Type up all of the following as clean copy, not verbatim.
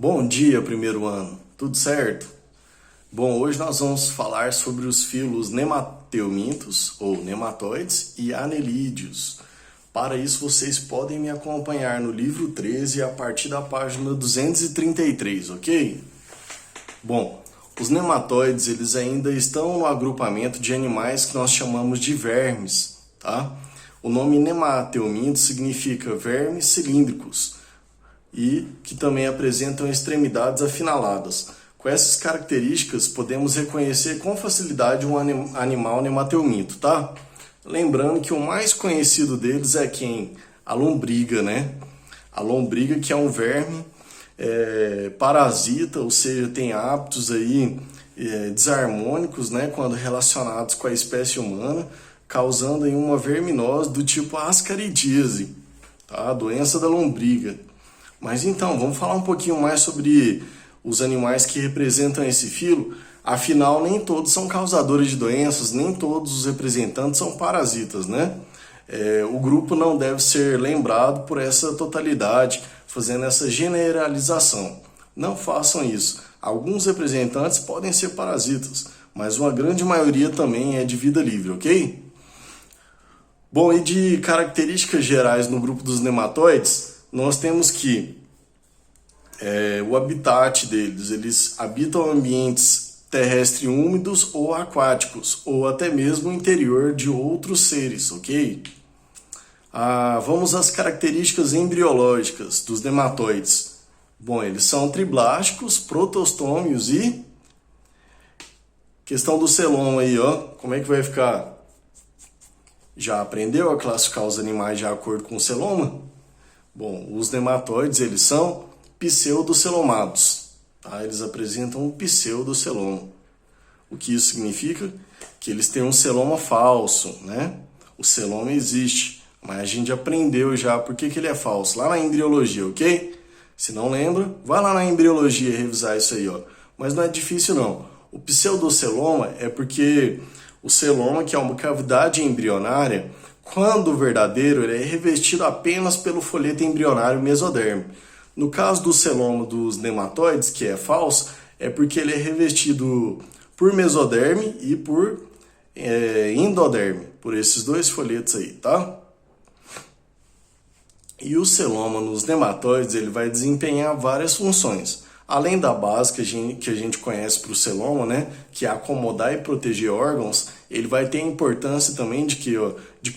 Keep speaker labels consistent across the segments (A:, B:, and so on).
A: Bom dia, primeiro ano. Tudo certo? Bom, hoje nós vamos falar sobre os filos nemateumintos, ou nematóides, e anelídeos. Para isso, vocês podem me acompanhar no livro 13 a partir da página 233, ok? Bom, os nematóides eles ainda estão no agrupamento de animais que nós chamamos de vermes, tá? O nome nemateuminto significa vermes cilíndricos e que também apresentam extremidades afinaladas. Com essas características, podemos reconhecer com facilidade um animal nemateuminto, tá? Lembrando que o mais conhecido deles é quem? A lombriga, né? A lombriga, que é um verme parasita, ou seja, tem hábitos aí desarmônicos, né, quando relacionados com a espécie humana, causando aí uma verminose do tipo ascaridíase, tá? A doença da lombriga. Mas então, vamos falar um pouquinho mais sobre os animais que representam esse filo. Afinal, nem todos são causadores de doenças, nem todos os representantes são parasitas, né? O grupo não deve ser lembrado por essa totalidade, fazendo essa generalização. Não façam isso. Alguns representantes podem ser parasitas, mas uma grande maioria também é de vida livre, ok? Bom, e de características gerais no grupo dos nematóides, nós temos que o habitat deles, eles habitam ambientes terrestres úmidos ou aquáticos, ou até mesmo interior de outros seres, ok? Vamos às características embriológicas dos nematóides. Bom, eles são triblásticos, protostômios e... Questão do celoma aí, ó, como é que vai ficar? Já aprendeu a classificar os animais de acordo com o celoma? Bom, os nematóides, eles são pseudocelomados, tá? Eles apresentam um pseudoceloma. O que isso significa? Que eles têm um celoma falso, né? O celoma existe, mas a gente aprendeu já por que ele é falso, lá na embriologia, ok? Se não lembra, vai lá na embriologia revisar isso aí, ó. Mas não é difícil não. O pseudoceloma é porque o celoma, que é uma cavidade embrionária, quando verdadeiro, ele é revestido apenas pelo folheto embrionário mesoderme. No caso do celoma dos nematóides, que é falso, é porque ele é revestido por mesoderme e por endoderme, por esses dois folhetos aí, tá? E o celoma nos nematóides, ele vai desempenhar várias funções. Além da base que a gente conhece para o celoma, né, que é acomodar e proteger órgãos, ele vai ter a importância também de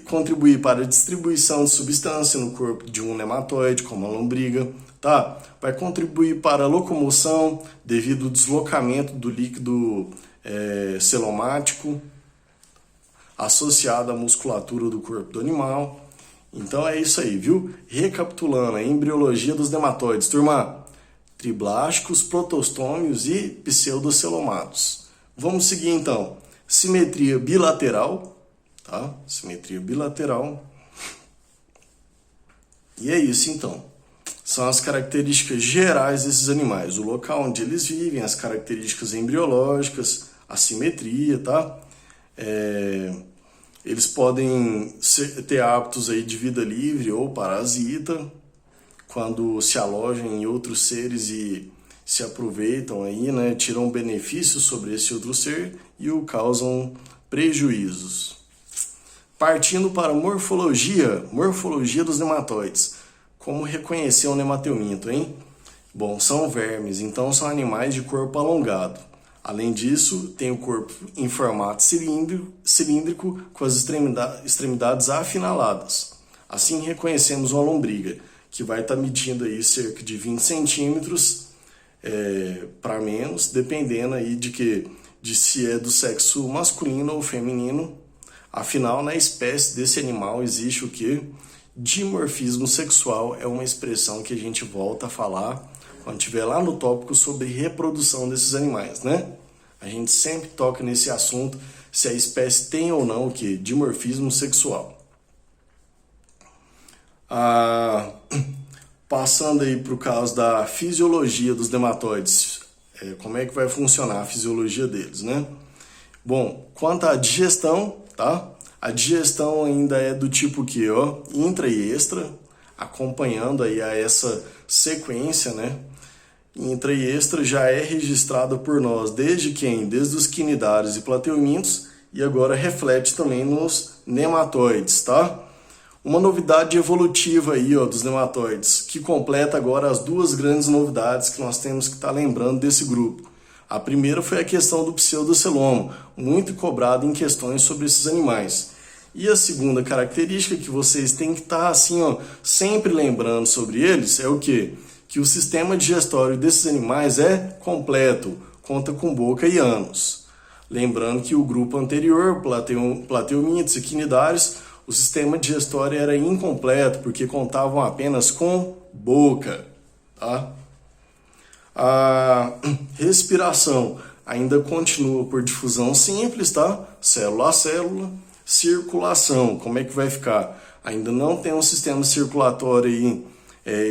A: contribuir para a distribuição de substância no corpo de um nematóide, como a lombriga, tá? Vai contribuir para a locomoção devido ao deslocamento do líquido celomático associado à musculatura do corpo do animal. Então é isso aí, viu? Recapitulando a embriologia dos nematóides, turma. Triblásticos, protostômios e pseudocelomados. Vamos seguir então. Simetria bilateral, tá? Simetria bilateral. E é isso então. São as características gerais desses animais. O local onde eles vivem, as características embriológicas, a simetria, tá? Eles podem ter hábitos aí de vida livre ou parasita, quando se alojam em outros seres e se aproveitam aí, né, tiram benefícios sobre esse outro ser e o causam prejuízos. Partindo para a morfologia dos nematóides. Como reconhecer um nemateuminto, hein? Bom, são vermes, então são animais de corpo alongado. Além disso, tem o corpo em formato cilíndrico com as extremidades afinaladas. Assim reconhecemos uma lombriga, que vai estar medindo aí cerca de 20 centímetros para menos, dependendo aí de se é do sexo masculino ou feminino. Afinal, na espécie desse animal existe o quê? Dimorfismo sexual é uma expressão que a gente volta a falar quando estiver lá no tópico sobre reprodução desses animais, né? A gente sempre toca nesse assunto, se a espécie tem ou não o quê? Dimorfismo sexual. Passando aí para o caso da fisiologia dos nematóides, como é que vai funcionar a fisiologia deles, né? Bom, quanto à digestão, tá? A digestão ainda é do tipo que, ó, intra e extra, acompanhando aí a essa sequência, né? intra e extra já é registrada por nós desde quem? Desde os quinidários e plateumintos, e agora reflete também nos nematóides, tá? Uma novidade evolutiva aí, ó, dos nematóides, que completa agora as duas grandes novidades que nós temos que estar lembrando desse grupo. A primeira foi a questão do pseudoceloma, muito cobrado em questões sobre esses animais. E a segunda característica que vocês têm que estar assim, ó, sempre lembrando sobre eles é o quê? Que o sistema digestório desses animais é completo, conta com boca e ânus. Lembrando que o grupo anterior, plateumintos e quinidários, o sistema digestório era incompleto, porque contavam apenas com boca. Tá? A respiração ainda continua por difusão simples, tá? Célula a célula. Circulação, como é que vai ficar? Ainda não tem um sistema circulatório aí,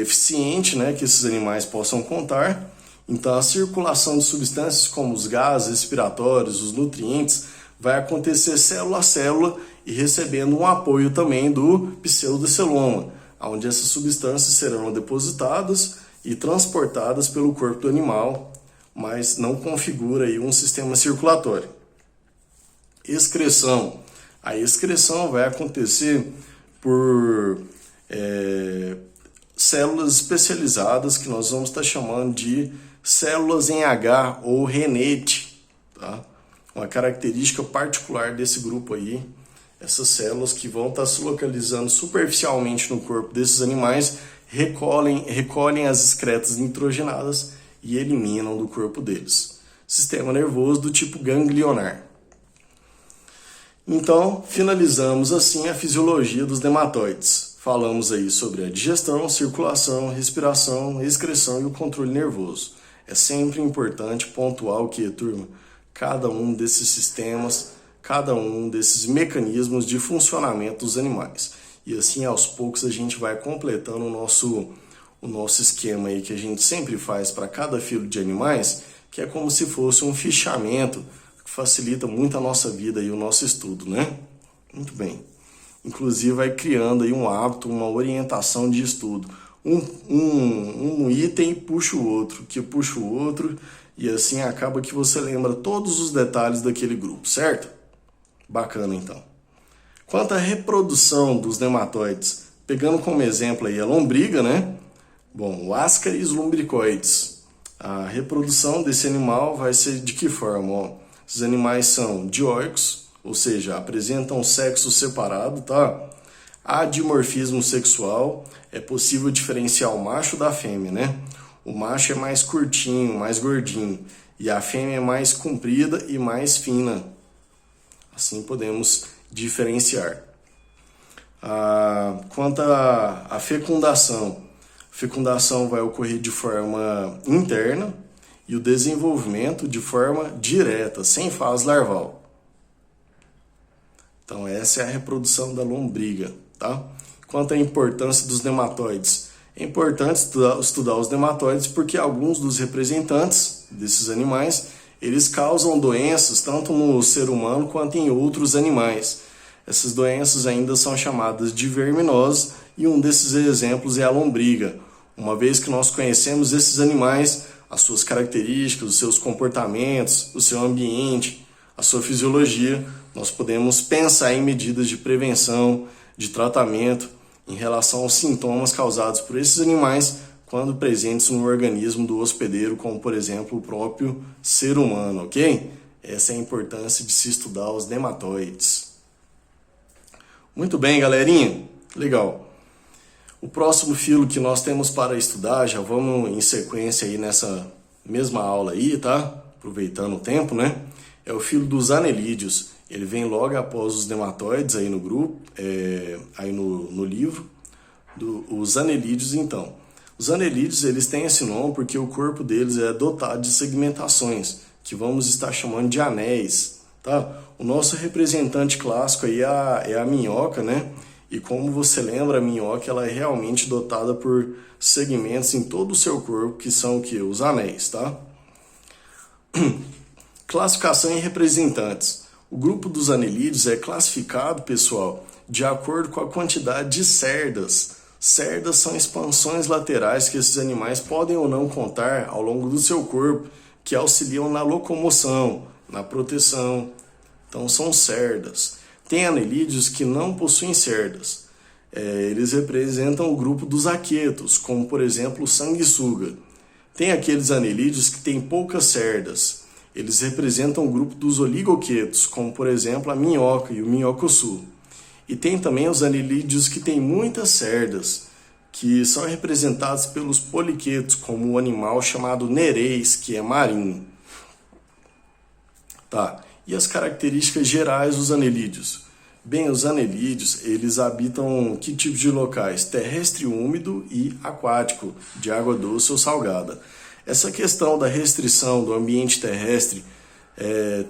A: eficiente, né, que esses animais possam contar. Então, a circulação de substâncias como os gases respiratórios, os nutrientes, vai acontecer célula a célula e recebendo um apoio também do pseudoceloma, onde essas substâncias serão depositadas e transportadas pelo corpo do animal, mas não configura aí um sistema circulatório. Excreção. A excreção vai acontecer por células especializadas que nós vamos estar chamando de células em H ou renete, tá? Uma característica particular desse grupo aí, essas células que vão estar se localizando superficialmente no corpo desses animais, recolhem as excretas nitrogenadas e eliminam do corpo deles. Sistema nervoso do tipo ganglionar. Então, finalizamos assim a fisiologia dos nematóides. Falamos aí sobre a digestão, circulação, respiração, excreção e o controle nervoso. É sempre importante pontuar o que, turma? Cada um desses sistemas, cada um desses mecanismos de funcionamento dos animais. E assim, aos poucos, a gente vai completando o nosso esquema aí que a gente sempre faz para cada filo de animais, que é como se fosse um fichamento que facilita muito a nossa vida e o nosso estudo, né? Muito bem. Inclusive vai criando aí um hábito, uma orientação de estudo. Um item puxa o outro, que puxa o outro, e assim acaba que você lembra todos os detalhes daquele grupo, certo? Bacana, então. Quanto à reprodução dos nematóides, pegando como exemplo aí a lombriga, né? Bom, o Ascaris lumbricoides. A reprodução desse animal vai ser de que forma? Ó, esses animais são dioicos, ou seja, apresentam sexo separado, tá? Há dimorfismo sexual, é possível diferenciar o macho da fêmea, né? O macho é mais curtinho, mais gordinho, e a fêmea é mais comprida e mais fina. Assim podemos diferenciar. Quanto à fecundação, a fecundação vai ocorrer de forma interna e o desenvolvimento de forma direta, sem fase larval. Então essa é a reprodução da lombriga, tá? Quanto à importância dos nematóides, é importante estudar os nematóides porque alguns dos representantes desses animais, eles causam doenças tanto no ser humano quanto em outros animais. Essas doenças ainda são chamadas de verminoses e um desses exemplos é a lombriga. Uma vez que nós conhecemos esses animais, as suas características, os seus comportamentos, o seu ambiente, a sua fisiologia, nós podemos pensar em medidas de prevenção, de tratamento, em relação aos sintomas causados por esses animais quando presentes no organismo do hospedeiro, como por exemplo o próprio ser humano, ok? Essa é a importância de se estudar os nematóides. Muito bem, galerinha, legal. O próximo filo que nós temos para estudar, já vamos em sequência aí nessa mesma aula aí, tá? Aproveitando o tempo, né? É o filo dos anelídeos. Ele vem logo após os nematóides aí no grupo, aí no livro, os anelídeos então. Os anelídeos, eles têm esse nome porque o corpo deles é dotado de segmentações, que vamos estar chamando de anéis, tá? O nosso representante clássico aí é a minhoca, né? E como você lembra, a minhoca ela é realmente dotada por segmentos em todo o seu corpo, que são o quê? Os anéis, tá? Classificação em representantes. O grupo dos anelídeos é classificado, pessoal, de acordo com a quantidade de cerdas Cerdas são expansões laterais que esses animais podem ou não contar ao longo do seu corpo, que auxiliam na locomoção, na proteção. Então são cerdas. Tem anelídeos que não possuem cerdas. Eles representam o grupo dos aquetos, como por exemplo o sanguessuga. Tem aqueles anelídeos que têm poucas cerdas. Eles representam o grupo dos oligoquetos, como por exemplo a minhoca e o minhocossu. E tem também os anelídeos que têm muitas cerdas, que são representados pelos poliquetos, como o animal chamado nereis, que é marinho. Tá. E as características gerais dos anelídeos? Bem, os anelídeos, eles habitam que tipo de locais? Terrestre úmido e aquático, de água doce ou salgada. Essa questão da restrição do ambiente terrestre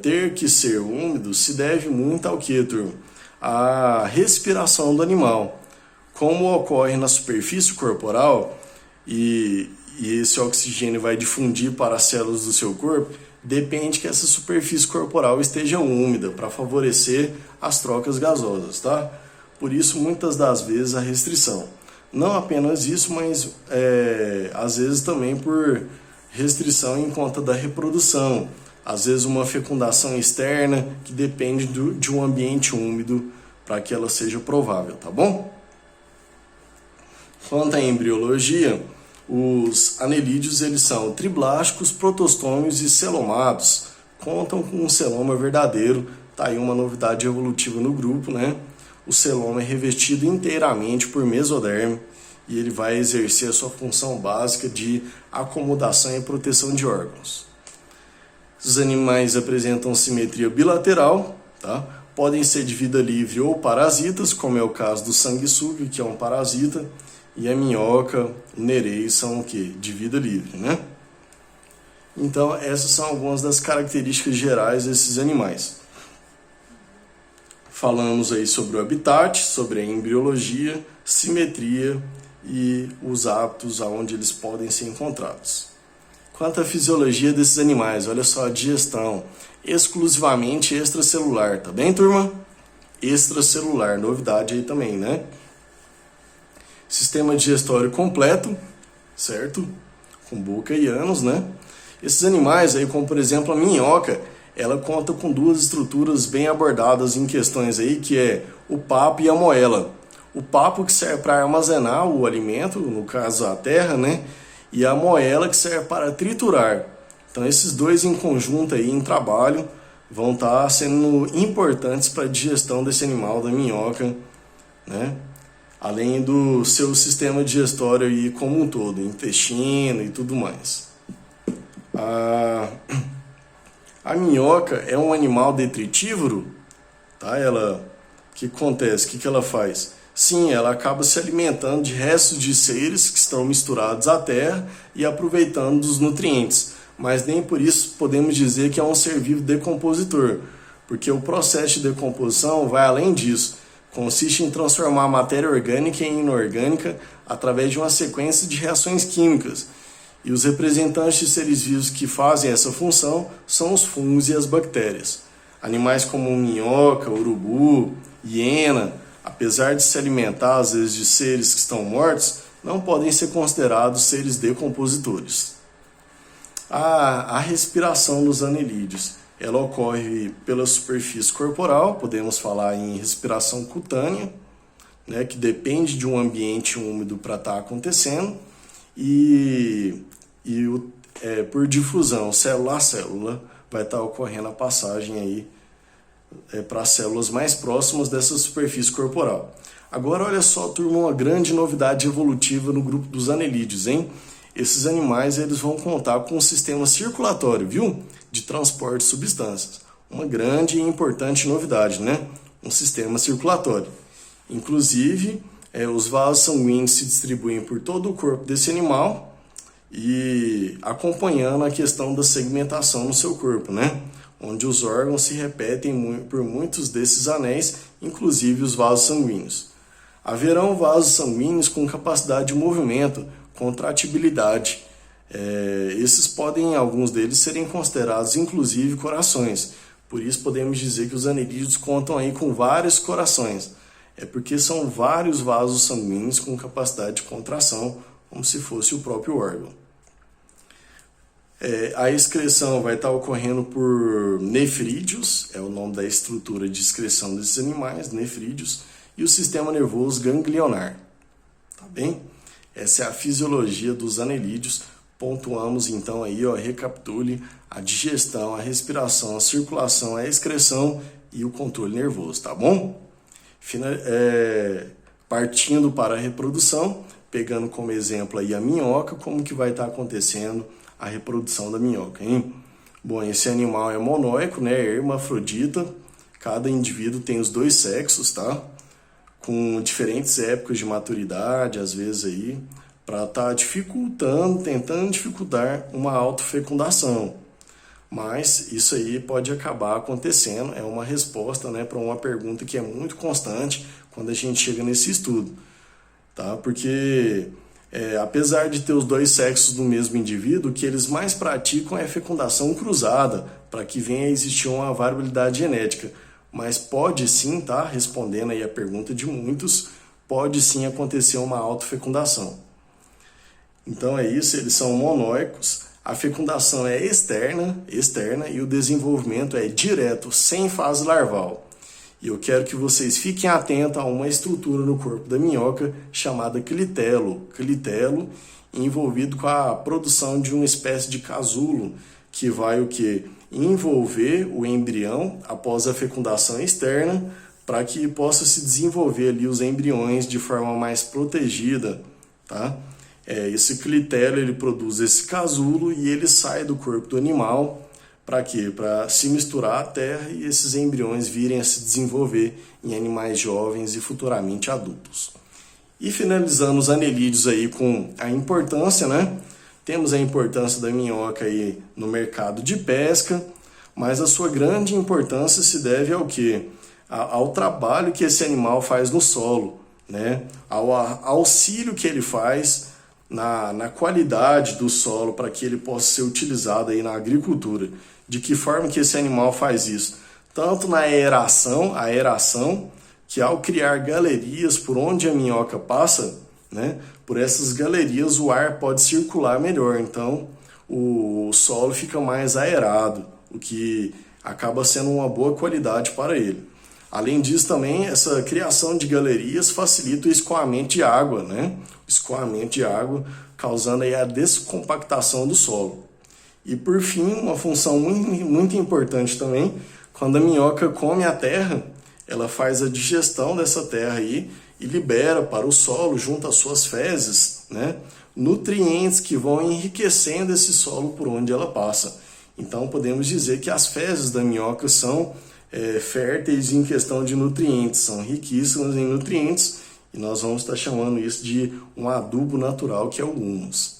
A: ter que ser úmido se deve muito ao que, turma? A respiração do animal. Como ocorre na superfície corporal e esse oxigênio vai difundir para as células do seu corpo, depende que essa superfície corporal esteja úmida para favorecer as trocas gasosas, tá? Por isso, muitas das vezes, a restrição. Não apenas isso, mas às vezes também por restrição em conta da reprodução. Às vezes uma fecundação externa que depende de um ambiente úmido para que ela seja provável, tá bom? Quanto à embriologia, os anelídeos eles são triblásticos, protostômios e celomados. Contam com um celoma verdadeiro, tá aí uma novidade evolutiva no grupo, né? O celoma é revestido inteiramente por mesoderme e ele vai exercer a sua função básica de acomodação e proteção de órgãos. Os animais apresentam simetria bilateral, tá? Podem ser de vida livre ou parasitas, como é o caso do sanguessuga, que é um parasita, e a minhoca, o nereis são o quê? De vida livre, né? Então, essas são algumas das características gerais desses animais. Falamos aí sobre o habitat, sobre a embriologia, simetria e os hábitos aonde eles podem ser encontrados. Quanto à fisiologia desses animais, olha só, a digestão exclusivamente extracelular, tá bem, turma? Extracelular, novidade aí também, né? Sistema digestório completo, certo? Com boca e ânus, né? Esses animais aí, como por exemplo a minhoca, ela conta com duas estruturas bem abordadas em questões aí, que é o papo e a moela. O papo que serve para armazenar o alimento, no caso a terra, né? E a moela que serve para triturar. Então esses dois em conjunto aí, em trabalho, vão estar sendo importantes para a digestão desse animal, da minhoca, né? Além do seu sistema digestório aí como um todo, intestino e tudo mais. A minhoca é um animal detritívoro, tá? O que acontece? O que ela faz? Sim, ela acaba se alimentando de restos de seres que estão misturados à terra e aproveitando dos nutrientes. Mas nem por isso podemos dizer que é um ser vivo decompositor, porque o processo de decomposição vai além disso. Consiste em transformar a matéria orgânica em inorgânica através de uma sequência de reações químicas. E os representantes de seres vivos que fazem essa função são os fungos e as bactérias. Animais como minhoca, urubu, hiena, apesar de se alimentar às vezes de seres que estão mortos, não podem ser considerados seres decompositores. A respiração dos anelídeos. Ela ocorre pela superfície corporal, podemos falar em respiração cutânea, né, que depende de um ambiente úmido para estar acontecendo, por difusão, célula a célula, vai estar ocorrendo a passagem aí para as células mais próximas dessa superfície corporal. Agora, olha só, turma, uma grande novidade evolutiva no grupo dos anelídeos, hein? Esses animais eles vão contar com um sistema circulatório, viu? De transporte de substâncias. Uma grande e importante novidade, né? Um sistema circulatório. Inclusive, os vasos sanguíneos se distribuem por todo o corpo desse animal e acompanhando a questão da segmentação no seu corpo, né? Onde os órgãos se repetem por muitos desses anéis, inclusive os vasos sanguíneos. Haverão vasos sanguíneos com capacidade de movimento, contratibilidade. Alguns deles serem considerados inclusive corações. Por isso podemos dizer que os anelídeos contam aí com vários corações. É porque são vários vasos sanguíneos com capacidade de contração, como se fosse o próprio órgão. A excreção vai estar ocorrendo por nefrídeos, é o nome da estrutura de excreção desses animais, nefrídeos, e o sistema nervoso ganglionar. Tá bem? Essa é a fisiologia dos anelídeos. Pontuamos então aí, recapitule a digestão, a respiração, a circulação, a excreção e o controle nervoso, tá bom? Partindo para a reprodução, pegando como exemplo aí a minhoca, como que vai estar acontecendo a reprodução da minhoca, hein? Bom, esse animal é monóico, né? É hermafrodita. Cada indivíduo tem os dois sexos, tá? Com diferentes épocas de maturidade, às vezes aí, para estar tentando dificultar uma autofecundação. Mas isso aí pode acabar acontecendo, é uma resposta, né, para uma pergunta que é muito constante quando a gente chega nesse estudo, tá? Porque apesar de ter os dois sexos do mesmo indivíduo, o que eles mais praticam é fecundação cruzada, para que venha a existir uma variabilidade genética. Mas pode sim, tá? Respondendo aí a pergunta de muitos, pode sim acontecer uma autofecundação. Então é isso, eles são monóicos, a fecundação é externa e o desenvolvimento é direto, sem fase larval. E eu quero que vocês fiquem atentos a uma estrutura no corpo da minhoca chamada clitelo, envolvido com a produção de uma espécie de casulo, que vai o quê? Envolver o embrião após a fecundação externa, para que possa se desenvolver ali os embriões de forma mais protegida, tá? Esse clitelo, ele produz esse casulo e ele sai do corpo do animal para quê? Para se misturar à terra e esses embriões virem a se desenvolver em animais jovens e futuramente adultos. E finalizando os anelídeos aí com a importância, né? Temos a importância da minhoca aí no mercado de pesca, mas a sua grande importância se deve ao quê? Ao trabalho que esse animal faz no solo, né? Ao auxílio que ele faz na qualidade do solo para que ele possa ser utilizado aí na agricultura. De que forma que esse animal faz isso? Tanto na aeração, que ao criar galerias por onde a minhoca passa, né, por essas galerias o ar pode circular melhor, então o solo fica mais aerado, o que acaba sendo uma boa qualidade para ele. Além disso também, essa criação de galerias facilita o escoamento de água, né? Escoamento de água, causando aí a descompactação do solo. E por fim, uma função muito importante também, quando a minhoca come a terra, ela faz a digestão dessa terra aí e libera para o solo, junto às suas fezes, né, nutrientes que vão enriquecendo esse solo por onde ela passa. Então podemos dizer que as fezes da minhoca são férteis em questão de nutrientes, são riquíssimas em nutrientes, e nós vamos estar chamando isso de um adubo natural, que é o humus.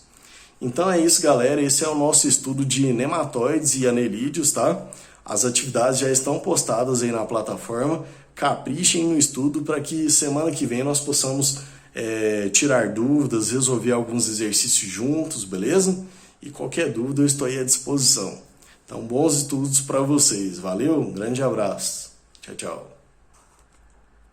A: Então é isso, galera, esse é o nosso estudo de nematóides e anelídeos, tá? As atividades já estão postadas aí na plataforma, caprichem no estudo para que semana que vem nós possamos tirar dúvidas, resolver alguns exercícios juntos, beleza? E qualquer dúvida eu estou aí à disposição. Então, bons estudos para vocês. Valeu, um grande abraço. Tchau, tchau.